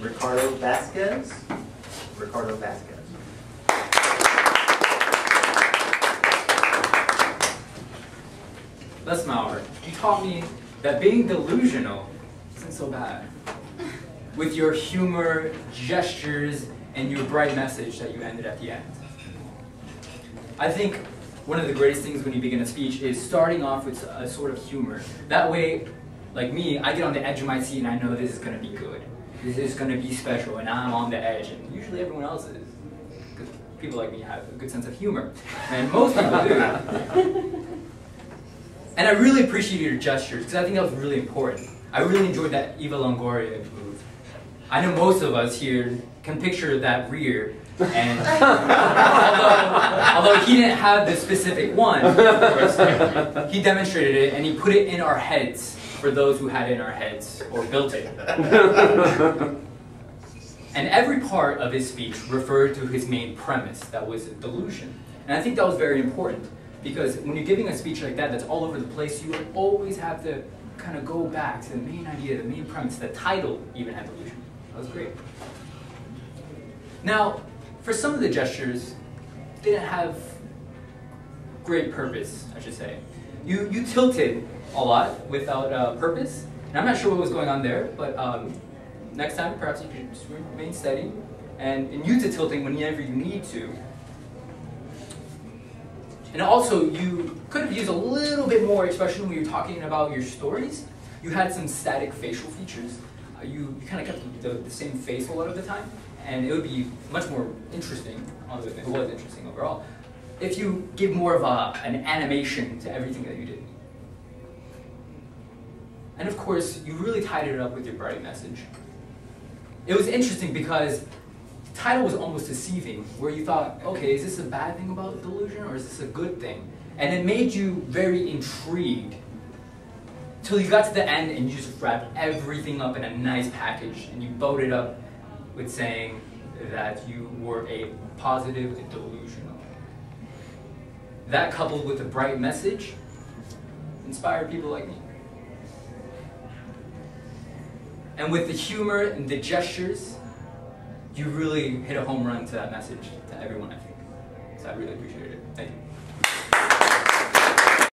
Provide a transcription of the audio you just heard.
Ricardo Vasquez. Ricardo Vasquez. Les Maurer, you taught me that being delusional isn't so bad. With your humor, gestures, and your bright message that you ended at the end. I think one of the greatest things when you begin a speech is starting off with a sort of humor. That way, like me, I get on the edge of my seat and I know this is going to be good. This is going to be special, and I'm on the edge, and usually everyone else is. Because people like me have a good sense of humor, and most people do. And I really appreciated your gestures, because I think that was really important. I really enjoyed that Eva Longoria move. I know most of us here can picture that rear, and although he didn't have the specific one, of course, he demonstrated it, and he put it in our heads for those who had it in our heads, or built it. And every part of his speech referred to his main premise, that was delusion. And I think that was very important, because when you're giving a speech like that that's all over the place, you always have to kind of go back to the main idea, the main premise. The title even had delusion. That was great. Now, for some of the gestures, they didn't have great purpose, I should say. You tilted a lot without purpose, and I'm not sure what was going on there, but next time perhaps you could just remain steady and use the tilting whenever you need to. And also, you could have used a little bit more expression when you're talking about your stories. You had some static facial features. You kind of kept the same face a lot of the time, and it would be much more interesting, although it was interesting overall, if you give more of an animation to everything that you did. And of course, you really tied it up with your bright message. It was interesting because the title was almost deceiving, where you thought, okay, is this a bad thing about delusion, or is this a good thing? And it made you very intrigued, till you got to the end and you just wrapped everything up in a nice package, and you bowed it up with saying that you were a positive delusional. That, coupled with a bright message, inspired people like me. And with the humor and the gestures, you really hit a home run to that message to everyone, I think. So I really appreciated it. Thank you.